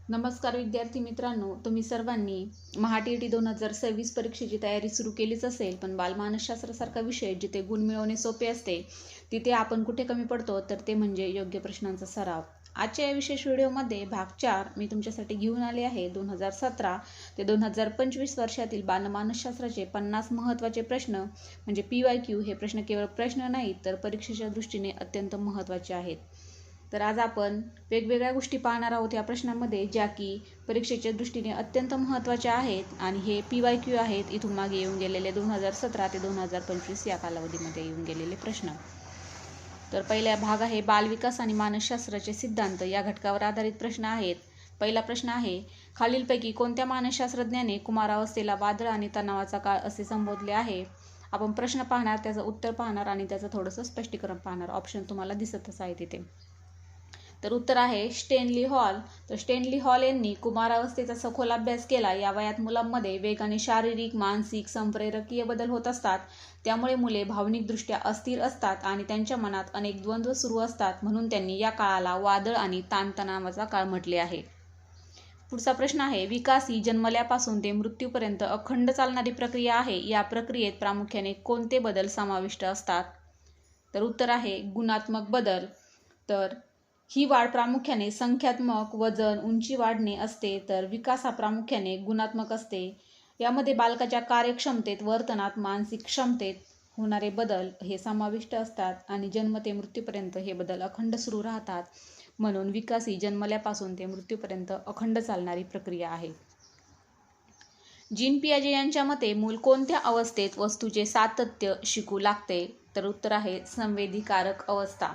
नमस्कार विद्यार्थी मित्रांनो, तुम्ही सर्वांनी महाटीईटी 2026 परीक्षेची तयारी सुरू केलीच असेल, पण बालमानसशास्त्रासारखा विषय जिथे गुण मिळवणे सोपे असते तिथे आपण कुठे कमी पडतो, तर ते म्हणजे योग्य प्रश्नांचा सराव. आजच्या या विशेष व्हिडिओमध्ये भाग 4 मी तुमच्यासाठी घेऊन आले आहे. 2017 ते 2025 वर्षातील बालमानसशास्त्राचे 50 महत्त्वाचे प्रश्न म्हणजे PYQ. हे प्रश्न केवळ प्रश्न नाहीत तर परीक्षेच्या दृष्टीने अत्यंत महत्त्वाचे आहेत. तर आज आपण वेगवेगळ्या गोष्टी पाहणार आहोत या प्रश्नांमध्ये, ज्या की परीक्षेच्या दृष्टीने अत्यंत महत्त्वाच्या आहेत आणि हे PYQ आहेत. इथून मागे येऊन गेलेले 2017 ते 2025 या कालावधीमध्ये येऊन गेलेले प्रश्न. तर पहिला भाग आहे बालविकास आणि मानसशास्त्राचे सिद्धांत. या घटकावर आधारित प्रश्न आहेत. पहिला प्रश्न आहे, खालीलपैकी कोणत्या मानसशास्त्रज्ञाने कुमारावस्थेला वादळ आणि तणावाचा काळ असे संबोधले आहे? आपण प्रश्न पाहणार, त्याचं उत्तर पाहणार आणि त्याचं थोडंसं स्पष्टीकरण पाहणार. ऑप्शन तुम्हाला दिसतच आहे तिथे. तर उत्तर आहे स्टेनली हॉल. तर स्टेनली हॉल यांनी कुमारावस्थेचा सखोल अभ्यास केला. या वयात मुलांमध्ये वेगाने शारीरिक, मानसिक, संप्रेरकीय बदल होत असतात. त्यामुळे मुले भावनिकदृष्ट्या अस्थिर असतात आणि त्यांच्या मनात अनेक द्वंद्व सुरू असतात. म्हणून त्यांनी या काळाला वादळ आणि ताणतणावाचा काळ म्हटले आहे. पुढचा प्रश्न आहे, विकास ही जन्मल्यापासून ते मृत्यूपर्यंत अखंड चालणारी प्रक्रिया आहे. या प्रक्रियेत प्रामुख्याने कोणते बदल समाविष्ट असतात? तर उत्तर आहे गुणात्मक बदल. तर ही वाढ प्रामुख्याने संख्यात्मक, वजन, उंची वाढणे असते. तर विकास हा प्रामुख्याने गुणात्मक असते. यामध्ये बालकाच्या कार्यक्षमतेत, वर्तनात, मानसिक क्षमतेत होणारे बदल हे समाविष्ट असतात आणि जन्म ते मृत्यूपर्यंत हे बदल अखंड सुरू राहतात. म्हणून विकास ही जन्मल्यापासून ते मृत्यूपर्यंत अखंड चालणारी प्रक्रिया आहे. जीन पियाजे यांच्या मते मूल कोणत्या अवस्थेत वस्तूचे सातत्य शिकू लागते? तर उत्तर आहे संवेदीकारक अवस्था.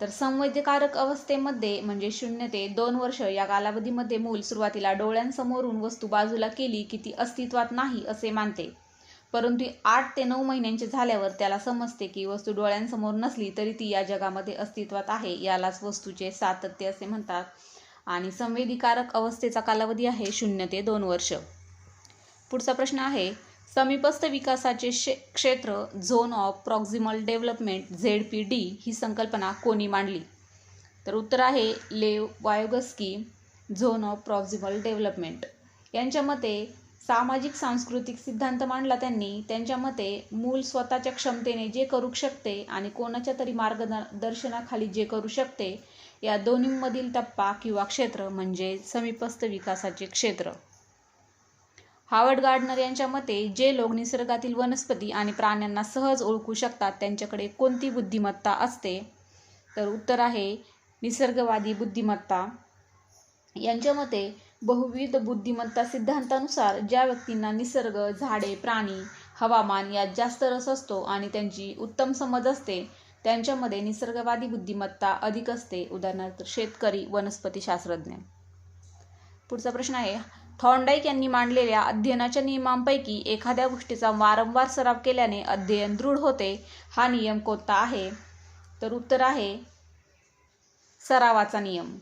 तर संवेदीकारक अवस्थेमध्ये म्हणजे 0 ते 2 वर्ष या कालावधीमध्ये मूल सुरुवातीला डोळ्यांसमोरून वस्तू बाजूला केली की ती अस्तित्वात नाही असे मानते. परंतु 8 ते 9 महिन्यांचे झाल्यावर त्याला समजते की वस्तू डोळ्यांसमोर नसली तरी ती या जगामध्ये अस्तित्वात आहे. यालाच वस्तूचे सातत्य असे म्हणतात. आणि संवेदीकारक अवस्थेचा कालावधी आहे 0 ते 2 वर्ष. पुढचा प्रश्न आहे, समीपस्थ विकासाचे क्षेत्र zone of proximal development ZPD ही संकल्पना कोणी मांडली? तर उत्तर आहे लेव वायोगस्की. झोन ऑफ प्रॉक्सिमल डेव्हलपमेंट यांच्या मते सामाजिक सांस्कृतिक सिद्धांत मांडला त्यांनी. त्यांच्या मते मूल स्वतःच्या क्षमतेने जे करू शकते आणि कोणाच्या तरी मार्गदर्शनाखाली जे करू शकते, या दोन्हीमधील टप्पा किंवा क्षेत्र म्हणजे समीपस्थ विकासाचे क्षेत्र. हावर्ड गार्डनर यांच्या मते जे लोक निसर्गातील वनस्पती आणि प्राण्यांना सहज ओळखू शकतात त्यांच्याकडे कोणती बुद्धिमत्ता असते? तर उत्तर आहे निसर्गवादी बुद्धिमत्ता. यांच्या मते बहुविध बुद्धिमत्ता सिद्धांतानुसार ज्या व्यक्तींना निसर्ग, झाडे, प्राणी, हवामान यात जास्त रस असतो आणि त्यांची उत्तम समज असते त्यांच्यामध्ये निसर्गवादी बुद्धिमत्ता अधिक असते. उदाहरणार्थ शेतकरी, वनस्पती शास्त्रज्ञ. पुढचा प्रश्न आहे, थॉर्नडाईक यांनी मांडलेल्या अध्ययनाच्या नियमांपैकी एखाद्या गोष्टीचा वारंवार सराव केल्याने अध्ययन दृढ होते. हा नियम कोणता आहे? तर उत्तर आहे सरावाचा नियम.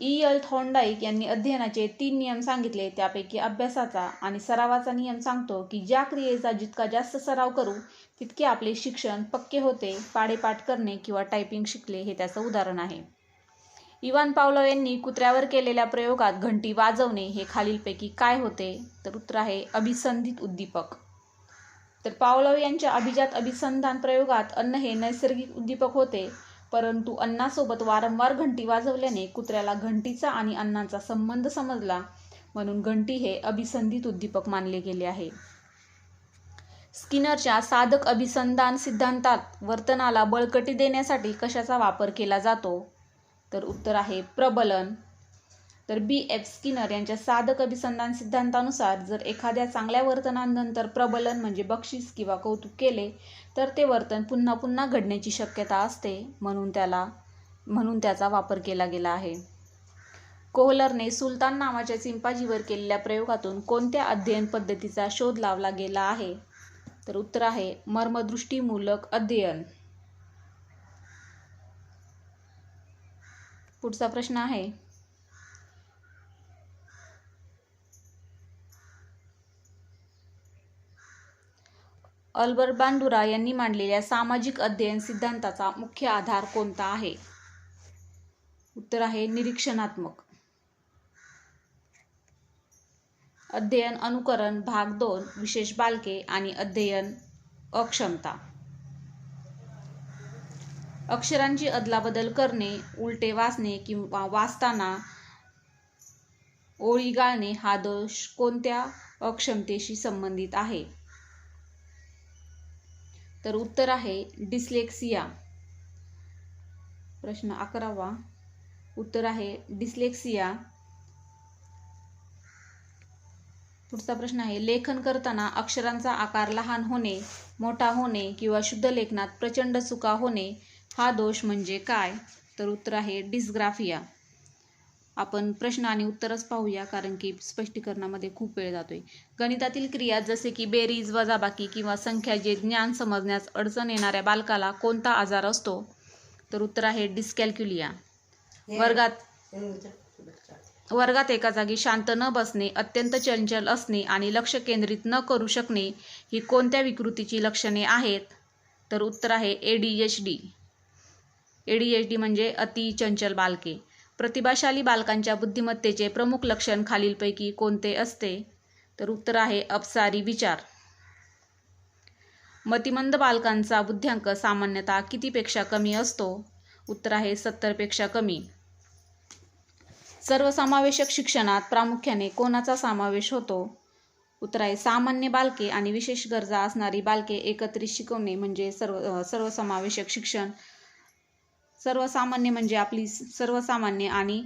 E.L. थॉर्नडाईक यांनी अध्ययनाचे 3 नियम सांगितले. त्यापैकी अभ्यासाचा आणि सरावाचा नियम सांगतो की ज्या क्रियेचा जितका जास्त सराव करू तितके आपले शिक्षण पक्के होते. पाढेपाठ करणे किंवा टायपिंग शिकले हे त्याचं उदाहरण आहे. इवान पावलोव यांनी कुत्र्यावर केलेल्या प्रयोगात घंटी वाजवणे हे खालीलपैकी काय होते? तर उत्तर आहे अभिसंधित उद्दीपक. तर पावलोव यांच्या अभिजात अभिसंधान प्रयोगात अन्न हे नैसर्गिक उद्दीपक होते, परंतु अन्नासोबत वारंवार घंटी वाजवल्याने कुत्र्याला घंटीचा आणि अन्नाचा संबंध समजला, म्हणून घंटी हे अभिसंधित उद्दीपक मानले गेले आहे. स्किनरच्या साधक अभिसंधान सिद्धांतात वर्तनाला बळकटी देण्यासाठी कशाचा वापर केला जातो? तर उत्तर आहे प्रबलन. तर B.F. स्किनर यांच्या साधक अभिसंधान सिद्धांतानुसार जर एखाद्या चांगल्या वर्तनानंतर प्रबलन म्हणजे बक्षीस किंवा कौतुक केले तर ते वर्तन पुन्हा पुन्हा घडण्याची शक्यता असते, म्हणून त्याचा वापर केला गेला आहे. कोहलरने सुलतान नावाच्या चिंपांझीवर केलेल्या प्रयोगातून कोणत्या अध्ययन पद्धतीचा शोध लावला गेला आहे? तर उत्तर आहे मर्मदृष्टीमूलक अध्ययन. पुढचा प्रश्न आहे, अल्बर्ट बांडुरा यांनी मांडलेल्या सामाजिक अध्ययन सिद्धांताचा मुख्य आधार कोणता आहे? उत्तर आहे निरीक्षणात्मक. अध्ययन अनुकरण भाग 2 विशेष बालके आणि अध्ययन अक्षमता. अक्षरांची अदलाबदल करणे, उलटे वाचणे किंवा वाचताना ओळी गाळणे हा दोष कोणत्या अक्षमतेशी संबंधित आहे? तर उत्तर आहे डिस्लेक्सिया. प्रश्न 11वा. उत्तर आहे डिस्लेक्सिया. पुढचा प्रश्न आहे लेखन करताना अक्षरांचा आकार लहान होणे, मोठा होणे किंवा शुद्ध लेखनात प्रचंड चुका होणे हा दोष म्हणजे काय? तर उत्तर आहे डिस्ग्राफिया. आपण प्रश्न आणि उत्तरच पाहूया कारण की स्पष्टीकरणामध्ये खूप वेळ जातोय. गणितातील क्रिया जसे की बेरीज, वजाबाकी किंवा संख्याचे ज्ञान समजण्यास अडचण येणाऱ्या बालकाला कोणता आजार असतो? तर उत्तर आहे डिस्कॅल्क्युलिया. वर्गात एका जागी शांत न बसणे, अत्यंत चंचल असणे आणि लक्ष केंद्रित न करू शकणे ही कोणत्या विकृतीची लक्षणे आहेत? तर उत्तर आहे ADHD. ADHD म्हणजे अति चंचल बालके. प्रतिभाशाली बालकांच्या बुद्धिमत्तेचे प्रमुख लक्षण खालीलपैकी कोणते असते? तर उत्तर आहे अपसारी विचार. मतिमंद बालकांचा बुद्ध्यांक सामान्यतः कितीपेक्षा कमी असतो? उत्तर आहे 70 पेक्षा कमी. सर्वसमावेशक शिक्षणात प्रामुख्याने कोणाचा समावेश होतो? उत्तर आहे सामान्य बालके आणि विशेष गरजा असणारी बालके एकत्रित शिकवणे म्हणजे सर्वसमावेशक शिक्षण. सर्वसामान्य म्हणजे आपली सर्वसामान्य आणि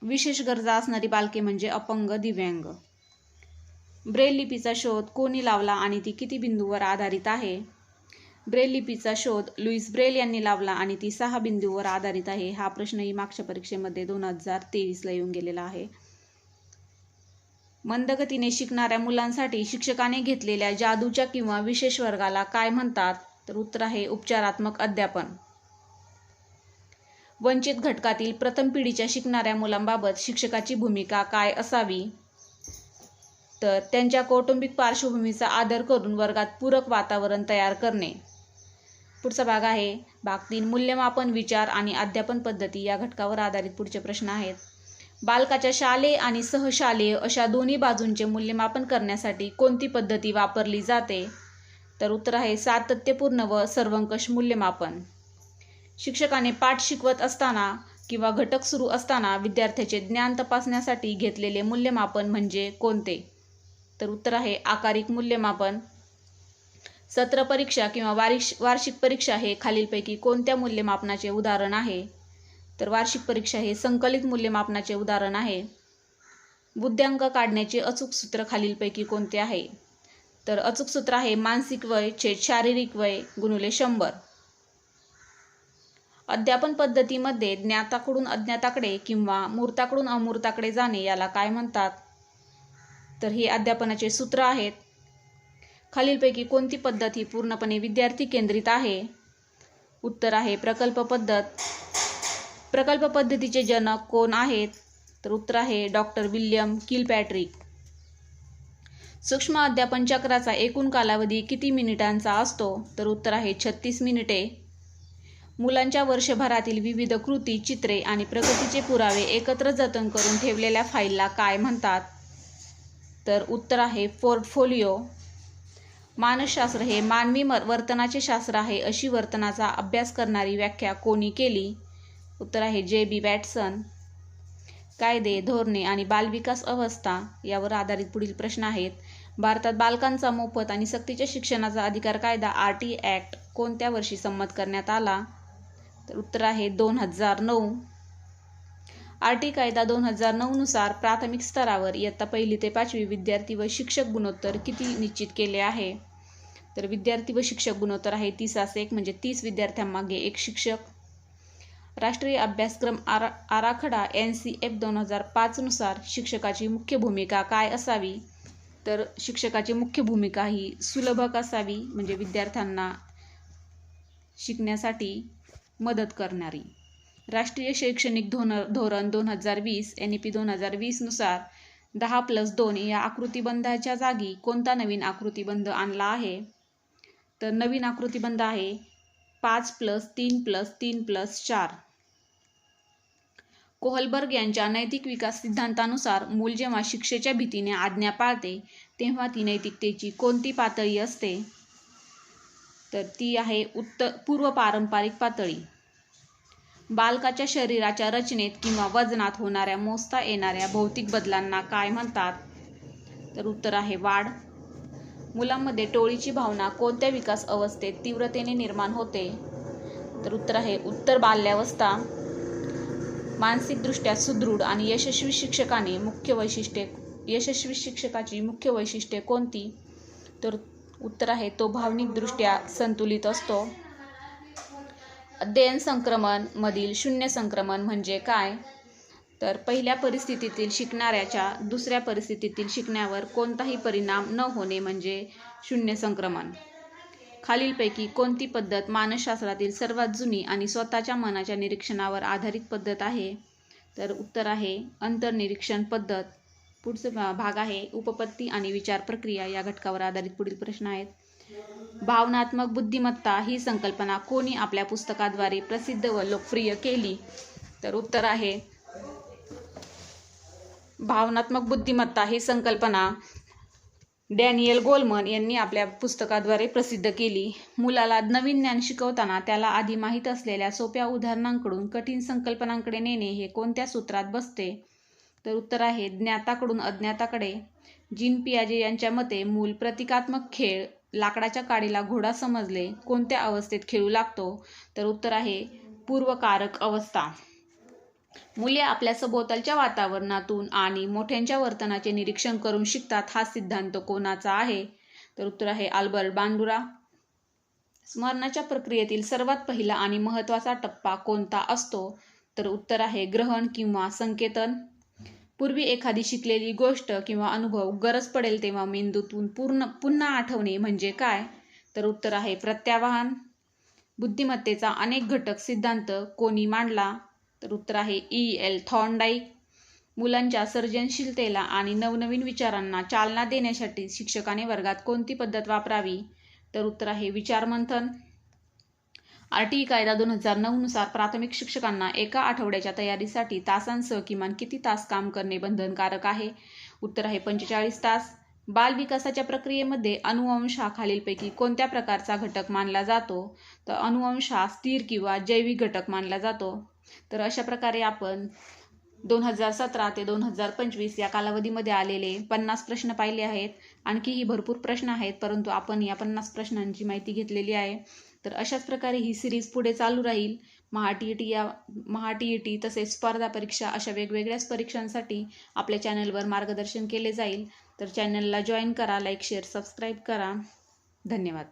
विशेष गरजा असणारी बालके म्हणजे अपंग, दिव्यांग. ब्रेल लिपीचा शोध कोणी लावला आणि ती किती बिंदूवर आधारित आहे? ब्रेल लिपीचा शोध लुईस ब्रेल यांनी लावला आणि ती 6 बिंदूवर आधारित आहे. हा प्रश्नही मागच्या परीक्षेमध्ये 2023ला येऊन गेलेला आहे. मंदगतीने शिकणाऱ्या मुलांसाठी शिक्षकाने घेतलेल्या जादूच्या किंवा विशेष वर्गाला काय म्हणतात? तर उत्तर आहे उपचारात्मक अध्यापन. वंचित घटकातील प्रथम पिढीच्या शिकणाऱ्या मुलांबाबत शिक्षकाची भूमिका काय असावी? तर त्यांच्या कौटुंबिक पार्श्वभूमीचा आदर करून वर्गात पूरक वातावरण तयार करणे. पुढचा भाग आहे भाग 3 मूल्यमापन, विचार आणि अध्यापन पद्धती या घटकावर आधारित पुढचे प्रश्न आहेत. बालकाच्या शालेय आणि सहशालेय अशा दोन्ही बाजूंचे मूल्यमापन करण्यासाठी कोणती पद्धती वापरली जाते? तर उत्तर आहे सातत्यपूर्ण व सर्वंकष मूल्यमापन. शिक्षकाने पाठ शिकवत असताना किंवा घटक सुरू असताना विद्यार्थ्याचे ज्ञान तपासण्यासाठी घेतलेले मूल्यमापन म्हणजे कोणते? तर उत्तर आहे आकारिक मूल्यमापन. सत्र परीक्षा किंवा वार्षिक परीक्षा हे खालीलपैकी कोणत्या मूल्यमापनाचे उदाहरण आहे? तर वार्षिक परीक्षा हे संकलित मूल्यमापनाचे उदाहरण आहे. बुद्ध्यांक काढण्याचे अचूक सूत्र खालीलपैकी कोणते आहे? तर अचूक सूत्र आहे मानसिक वय छेद शारीरिक वय गुणिले 100. अध्यापन पद्धतीमध्ये ज्ञाताकडून अज्ञाताकडे किंवा मूर्ताकडून अमूर्ताकडे जाणे याला काय म्हणतात? तर हे अध्यापनाचे सूत्र आहेत. खालीलपैकी कोणती पद्धत ही पूर्णपणे विद्यार्थी केंद्रित आहे? उत्तर आहे प्रकल्प पद्धत. प्रकल्प पद्धतीचे जनक कोण आहेत? तर उत्तर आहे डॉक्टर विल्यम किलपॅट्रिक. सूक्ष्म अध्यापन चक्राचा एकूण कालावधी किती मिनिटांचा असतो? तर उत्तर आहे 36 मिनिटे. मुलांच्या वर्षभरातील विविध कृती, चित्रे आणि प्रगतीचे पुरावे एकत्र जतन करून ठेवलेल्या फाईलला काय म्हणतात? तर उत्तर आहे पोर्टफोलिओ. मानसशास्त्र हे मानवी वर्तनाचे शास्त्र आहे अशी वर्तनाचा अभ्यास करणारी व्याख्या कोणी केली? उत्तर आहे J.B. वॅटसन. कायदे, धोरणे आणि बालविकास अवस्था यावर आधारित पुढील प्रश्न आहेत. भारतात बालकांचा मोफत आणि सक्तीच्या शिक्षणाचा अधिकार कायदा RT ॲक्ट कोणत्या वर्षी संमत करण्यात आला? तर उत्तर आहे 2009. RT कायदा 2009 नुसार प्राथमिक स्तरावर इयत्ता 1ली ते 5वी विद्यार्थी व शिक्षक गुणोत्तर किती निश्चित केले आहे? तर विद्यार्थी व शिक्षक गुणोत्तर आहे 30:1 म्हणजे 30 विद्यार्थ्यांमागे 1 शिक्षक. राष्ट्रीय अभ्यासक्रम आराखडा NCF 2005 नुसार शिक्षकाची मुख्य भूमिका काय असावी? तर शिक्षकाची मुख्य भूमिका ही सुलभक असावी म्हणजे विद्यार्थ्यांना शिकण्यासाठी मदत करणारी. राष्ट्रीय शैक्षणिक धोरण 2020 NEP 2020 नुसार 10+2 या आकृतिबंधाच्या जागी कोणता नवीन आकृतिबंध आणला आहे? तर नवीन आकृतिबंध आहे 5+3+3+4. कोहलबर्ग यांच्या नैतिक विकास सिद्धांतानुसार मूल जेव्हा शिक्षेच्या भीतीने आज्ञा पाळते तेव्हा ती नैतिकतेची कोणती पातळी असते? तर ती आहे पूर्व पारंपरिक पातळी. बालकाच्या शरीराच्या रचनेत किंवा वजनात होणाऱ्या मोजता येणाऱ्या भौतिक बदलांना काय म्हणतात? तर उत्तर आहे वाढ. मुलांमध्ये टोळीची भावना कोणत्या विकास अवस्थेत तीव्रतेने निर्माण होते? तर उत्तर आहे उत्तर बाल्यावस्था. मानसिकदृष्ट्या सुदृढ आणि यशस्वी शिक्षकाची मुख्य वैशिष्ट्ये कोणती? तर उत्तर आहे तो भावनिकदृष्ट्या संतुलित असतो. अध्ययन संक्रमण मधील शून्य संक्रमण म्हणजे काय? तर पहिल्या परिस्थितीतील शिकणाऱ्याच्या दुसऱ्या परिस्थितीतील शिकण्यावर कोणताही परिणाम न होणे म्हणजे शून्य संक्रमण. खालीलपैकी कोणती पद्धत मानसशास्त्रातील सर्वात जुनी आणि स्वतःच्या मनाच्या निरीक्षणावर आधारित पद्धत आहे? तर उत्तर आहे अंतर्निरीक्षण पद्धत. पुढचा भाग आहे उपपत्ती आणि विचार प्रक्रिया या घटकावर आधारित पुढील प्रश्न आहेत. भावनात्मक बुद्धिमत्ता ही संकल्पना कोणी आपल्या पुस्तकाद्वारे प्रसिद्ध व लोकप्रिय केली? तर उत्तर आहे भावनात्मक बुद्धिमत्ता ही संकल्पना डॅनियल गोलमन यांनी आपल्या पुस्तकाद्वारे प्रसिद्ध केली. मुलाला नवीन ज्ञान शिकवताना त्याला आधी माहीत असलेल्या सोप्या उदाहरणांकडून कठीण संकल्पनांकडे नेणे हे कोणत्या सूत्रात बसते? तर उत्तर आहे ज्ञाताकडून अज्ञाताकडे. जीन पियाजे यांच्या मते मूल प्रतिकात्मक खेळ लाकडाच्या काडीला घोडा समजले कोणत्या अवस्थेत खेळू लागतो? तर उत्तर आहे पूर्वकारक अवस्था. मुले आपल्या सभोवतालच्या वातावरणातून आणि मोठ्यांच्या वर्तनाचे निरीक्षण करून शिकतात. हा सिद्धांत कोणाचा आहे? तर उत्तर आहे अल्बर्ट बांडुरा. स्मरणाच्या प्रक्रियेतील सर्वात पहिला आणि महत्त्वाचा टप्पा कोणता असतो? तर उत्तर आहे ग्रहण किंवा संकेतन. पूर्वी एखादी शिकलेली गोष्ट किंवा अनुभव गरज पडेल तेव्हा मेंदूतून पुन्हा आठवणे म्हणजे काय? तर उत्तर आहे प्रत्यावाहन. बुद्धिमत्तेचा अनेक घटक सिद्धांत कोणी मांडला? तर उत्तर आहे E.L. थॉर्नडाईक. मुलांच्या सर्जनशीलतेला आणि नवनवीन विचारांना चालना देण्यासाठी शिक्षकाने वर्गात कोणती पद्धत वापरावी? तर उत्तर आहे विचारमंथन. RTE कायदा 2009 नुसार प्राथमिक शिक्षकांना एका आठवड्याच्या तयारीसाठी तासांसह किमान किती तास काम करणे बंधनकारक आहे? उत्तर आहे 45 तास. बालविकासाच्या प्रक्रियेमध्ये अनुवंश हा खालीलपैकी कोणत्या प्रकारचा घटक मानला जातो? तर अनुवंश हा स्थिर किंवा जैविक घटक मानला जातो. तर अशा प्रकारे आपण 2017 ते 2025 या कालावधीमध्ये आलेले 50 प्रश्न पाहिले आहेत. आणखीही भरपूर प्रश्न आहेत परंतु आपण या 50 प्रश्नांची माहिती घेतलेली आहे. तर अशाच प्रकारे ही सिरीज पुढे चालू राहील. महा-TET तसेच स्पर्धा परीक्षा अशा वेगवेगळ्याच परीक्षांसाठी आपल्या चॅनलवर मार्गदर्शन केले जाईल. तर चॅनलला जॉईन करा, लाईक, शेअर, सबस्क्राईब करा. धन्यवाद.